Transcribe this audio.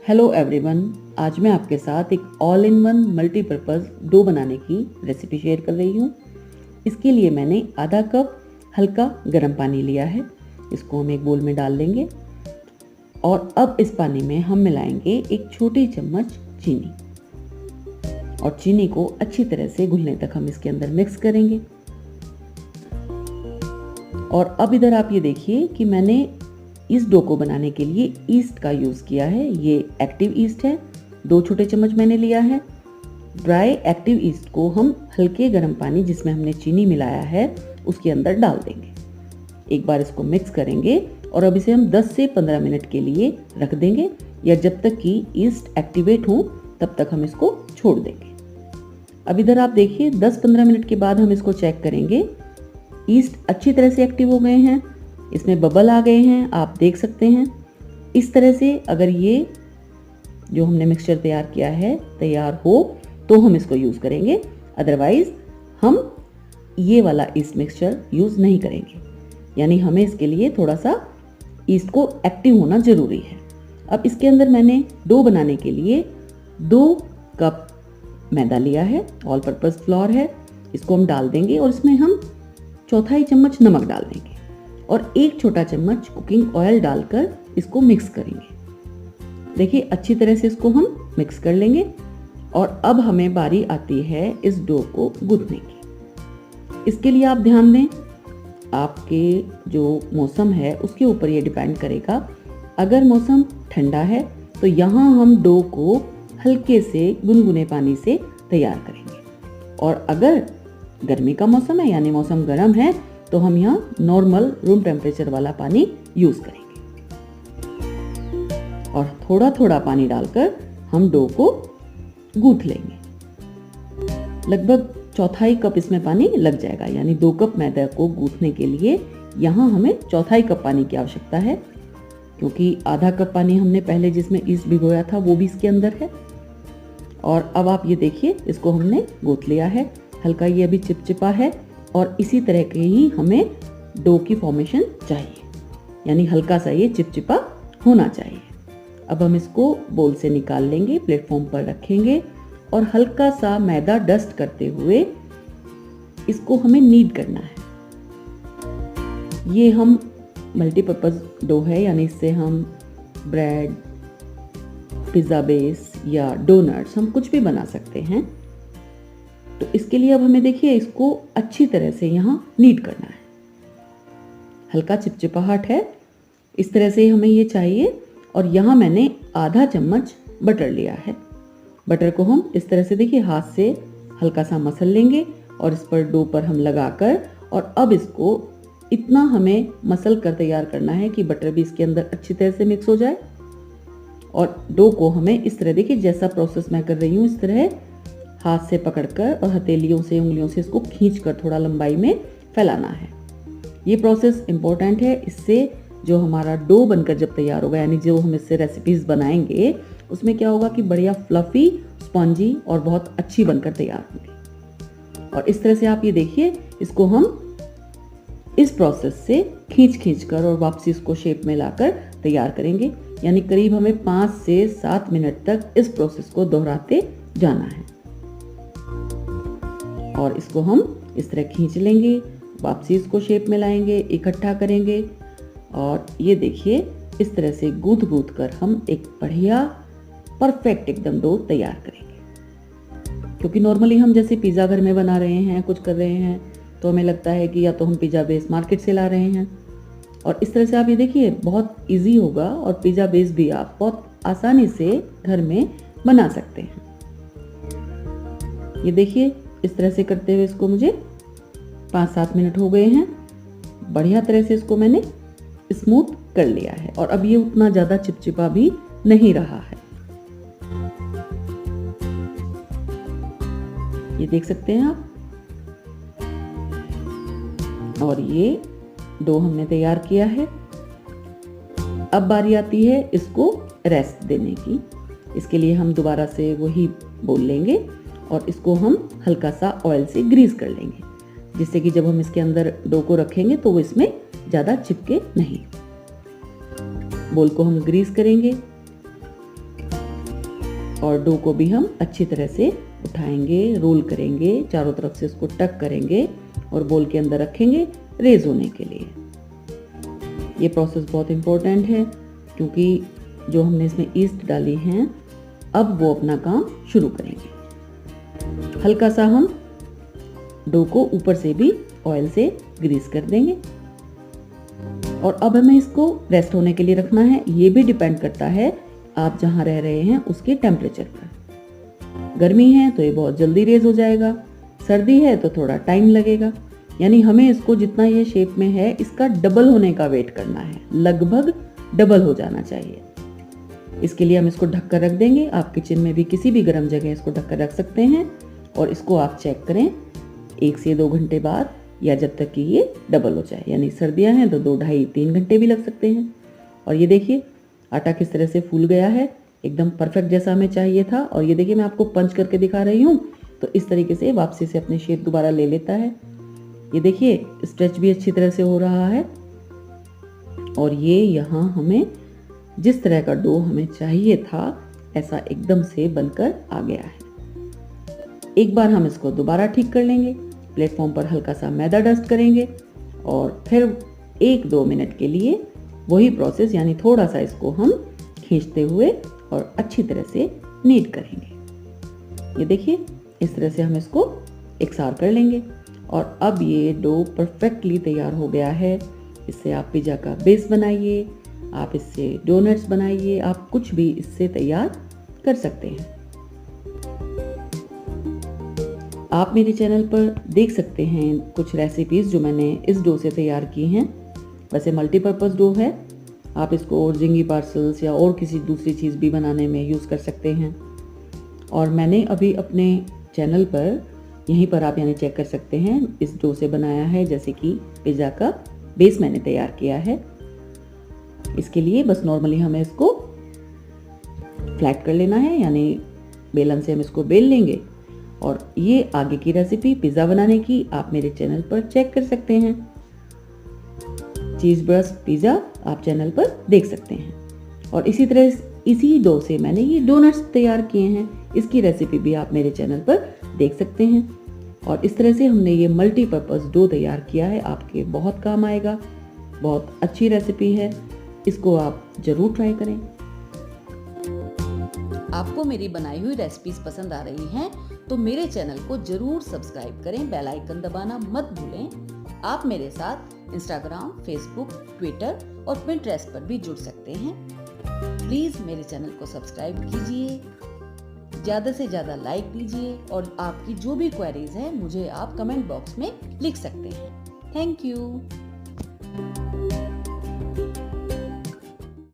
Hello everyone, आज मैं आपके साथ एक all in one multipurpose dough बनाने की रेसिपी शेयर कर रही हूँ। इसके लिए मैंने आधा कप हल्का गर्म पानी लिया है। इसको हम एक बोल में डाल लेंगे और अब इस पानी में हम मिलाएंगे एक छोटी चम्मच चीनी और चीनी को अच्छी तरह से घुलने तक हम इसके अंदर मिक्स करेंगे। और अब इधर आप ये देखिए कि मैंने इस डो को बनाने के लिए ईस्ट का यूज़ किया है। ये एक्टिव ईस्ट है, 2 छोटे चम्मच मैंने लिया है। ड्राई एक्टिव ईस्ट को हम हल्के गर्म पानी जिसमें हमने चीनी मिलाया है उसके अंदर डाल देंगे। एक बार इसको मिक्स करेंगे और अब इसे हम 10 से 15 मिनट के लिए रख देंगे, या जब तक कि ईस्ट एक्टिवेट हो तब तक हम इसको छोड़ देंगे। अब इधर आप देखिए 10-15 मिनट के बाद हम इसको चेक करेंगे। ईस्ट अच्छी तरह से एक्टिव हो गए हैं, इसमें बबल आ गए हैं, आप देख सकते हैं। इस तरह से अगर ये जो हमने मिक्सचर तैयार किया है तैयार हो तो हम इसको यूज़ करेंगे, अदरवाइज हम ये वाला ईस्ट मिक्सचर यूज़ नहीं करेंगे। यानी हमें इसके लिए थोड़ा सा ईस्ट को एक्टिव होना ज़रूरी है। अब इसके अंदर मैंने डो बनाने के लिए 2 कप मैदा लिया है, ऑल पर्पज़ फ्लोर है। इसको हम डाल देंगे और इसमें हम 1/4 चम्मच नमक डाल देंगे और 1 छोटा चम्मच कुकिंग ऑयल डालकर इसको मिक्स करेंगे। देखिए अच्छी तरह से इसको हम मिक्स कर लेंगे और अब हमें बारी आती है इस डो को गूंथने की। इसके लिए आप ध्यान दें, आपके जो मौसम है उसके ऊपर ये डिपेंड करेगा। अगर मौसम ठंडा है तो यहाँ हम डो को हल्के से गुनगुने पानी से तैयार करेंगे, और अगर गर्मी का मौसम है यानी मौसम गर्म है तो हम यहाँ नॉर्मल रूम टेम्परेचर वाला पानी यूज़ करेंगे। और थोड़ा थोड़ा पानी डालकर हम डो को गूंथ लेंगे। लगभग 1/4 कप इसमें पानी लग जाएगा, यानी 2 कप मैदा को गूंथने के लिए यहाँ हमें 1/4 कप पानी की आवश्यकता है, क्योंकि आधा कप पानी हमने पहले जिसमें ईस्ट भिगोया था वो भी इसके अंदर है। और अब आप ये देखिए इसको हमने गूंथ लिया है। हल्का ये अभी चिपचिपा है और इसी तरह के ही हमें डो की फॉर्मेशन चाहिए, यानी हल्का सा ये चिपचिपा होना चाहिए। अब हम इसको बोल से निकाल लेंगे, प्लेटफॉर्म पर रखेंगे और हल्का सा मैदा डस्ट करते हुए इसको हमें नीड करना है। ये हम मल्टीपर्पज़ डो है, यानी इससे हम ब्रेड, पिज़्ज़ा बेस या डोनट्स हम कुछ भी बना सकते हैं। तो इसके लिए अब हमें देखिए इसको अच्छी तरह से यहाँ नीड करना है। हल्का चिपचिपाहट है, इस तरह से हमें ये चाहिए। और यहाँ मैंने आधा चम्मच बटर लिया है। बटर को हम इस तरह से देखिए हाथ से हल्का सा मसल लेंगे और इस पर डो पर हम लगाकर, और अब इसको इतना हमें मसल कर तैयार करना है कि बटर भी इसके अंदर अच्छी तरह से मिक्स हो जाए। और डो को हमें इस तरह देखिए जैसा प्रोसेस मैं कर रही हूँ इस तरह हाथ से पकड़कर और हथेलियों से उंगलियों से इसको खींचकर थोड़ा लंबाई में फैलाना है। ये प्रोसेस इम्पोर्टेंट है। इससे जो हमारा डो बनकर जब तैयार होगा, यानी जो हम इससे रेसिपीज़ बनाएंगे, उसमें क्या होगा कि बढ़िया फ्लफी, स्पॉन्जी और बहुत अच्छी बनकर तैयार होगी। और इस तरह से आप ये देखिए इसको हम इस प्रोसेस से खींच कर और वापसी इसको शेप में लाकर तैयार करेंगे। यानी करीब हमें 5 से 7 मिनट तक इस प्रोसेस को दोहराते जाना है। और इसको हम इस तरह खींच लेंगे, वापसी इसको शेप में लाएंगे, इकट्ठा करेंगे और ये देखिए इस तरह से गूंथ कर हम एक बढ़िया परफेक्ट एकदम डो तैयार करेंगे। क्योंकि नॉर्मली हम जैसे पिज़्ज़ा घर में बना रहे हैं, कुछ कर रहे हैं, तो हमें लगता है कि या तो हम पिज़्ज़ा बेस मार्केट से ला रहे हैं, और इस तरह से आप ये देखिए बहुत इजी होगा और पिज़्ज़ा बेस भी आप बहुत आसानी से घर में बना सकते हैं। ये देखिए इस तरह से करते हुए इसको मुझे 5-7 मिनट हो गए हैं। बढ़िया तरह से इसको मैंने स्मूथ कर लिया है और अब ये उतना ज़्यादा चिपचिपा भी नहीं रहा है। ये देख सकते हैं आप। और ये डो हमने तैयार किया है। अब बारी आती है इसको रेस्ट देने की। इसके लिए हम दोबारा से वही बोल लेंगे और इसको हम हल्का सा ऑयल से ग्रीस कर लेंगे, जिससे कि जब हम इसके अंदर डो को रखेंगे तो वो इसमें ज़्यादा चिपके नहीं। बोल को हम ग्रीस करेंगे और डो को भी हम अच्छी तरह से उठाएंगे, रोल करेंगे, चारों तरफ से इसको टक करेंगे और बोल के अंदर रखेंगे रेज होने के लिए। ये प्रोसेस बहुत इम्पोर्टेंट है क्योंकि जो हमने इसमें ईस्ट डाली है अब वो अपना काम शुरू करेंगे। हल्का सा हम डो को ऊपर से भी ऑयल से ग्रीस कर देंगे और अब हमें इसको रेस्ट होने के लिए रखना है। ये भी डिपेंड करता है आप जहाँ रह रहे हैं उसके टेम्परेचर पर। गर्मी है तो ये बहुत जल्दी रेज हो जाएगा, सर्दी है तो थोड़ा टाइम लगेगा। यानी हमें इसको जितना ये शेप में है इसका डबल होने का वेट करना है, लगभग डबल हो जाना चाहिए। इसके लिए हम इसको ढककर रख देंगे। आप किचन में भी किसी भी गर्म जगह इसको ढककर रख सकते हैं और इसको आप चेक करें 1 से 2 घंटे बाद या जब तक कि ये डबल हो जाए। यानी सर्दियां हैं तो 2, ढाई, 3 घंटे भी लग सकते हैं। और ये देखिए आटा किस तरह से फूल गया है, एकदम परफेक्ट जैसा हमें चाहिए था। और ये देखिए मैं आपको पंच करके दिखा रही हूँ तो इस तरीके से वापसी से अपनी शेप दोबारा ले लेता है। ये देखिए स्ट्रेच भी अच्छी तरह से हो रहा है और ये यहाँ हमें जिस तरह का डो हमें चाहिए था ऐसा एकदम से बनकर आ गया है। एक बार हम इसको दोबारा ठीक कर लेंगे, प्लेटफॉर्म पर हल्का सा मैदा डस्ट करेंगे और फिर 1-2 मिनट के लिए वही प्रोसेस, यानी थोड़ा सा इसको हम खींचते हुए और अच्छी तरह से नीट करेंगे। ये देखिए इस तरह से हम इसको एकसार कर लेंगे और अब ये डो परफेक्टली तैयार हो गया है। इससे आप पिज़्ज़ा का बेस बनाइए, आप इससे डोनट्स बनाइए, आप कुछ भी इससे तैयार कर सकते हैं। आप मेरे चैनल पर देख सकते हैं कुछ रेसिपीज़ जो मैंने इस डो से तैयार की हैं। वैसे मल्टीपर्पज़ डो है, आप इसको और जिंगी पार्सल्स या और किसी दूसरी चीज़ भी बनाने में यूज़ कर सकते हैं। और मैंने अभी अपने चैनल पर यहीं पर आप यानी चेक कर सकते हैं इस डो से बनाया है, जैसे कि पिज़्ज़ा का बेस मैंने तैयार किया है। इसके लिए बस नॉर्मली हमें इसको फ्लैट कर लेना है, यानी बेलन से हम इसको बेल लेंगे। और ये आगे की रेसिपी पिज़्ज़ा बनाने की आप मेरे चैनल पर चेक कर सकते हैं। चीज़ ब्रस्ट पिज़्ज़ा आप चैनल पर देख सकते हैं। और इसी तरह इसी डो से मैंने ये डोनट्स तैयार किए हैं, इसकी रेसिपी भी आप मेरे चैनल पर देख सकते हैं। और इस तरह से हमने ये मल्टीपर्पज़ डो तैयार किया है, आपके बहुत काम आएगा। बहुत अच्छी रेसिपी है, इसको आप ज़रूर ट्राई करें। आपको मेरी बनाई हुई रेसिपीज पसंद आ रही हैं तो मेरे चैनल को जरूर सब्सक्राइब करें, बेल आइकन दबाना मत भूलें। आप मेरे साथ इंस्टाग्राम, फेसबुक, ट्विटर और पिंटरेस्ट पर भी जुड़ सकते हैं। प्लीज़ मेरे चैनल को सब्सक्राइब कीजिए, ज़्यादा से ज़्यादा लाइक दीजिए और आपकी जो भी क्वेरीज हैं मुझे आप कमेंट बॉक्स में लिख सकते हैं। Thank you.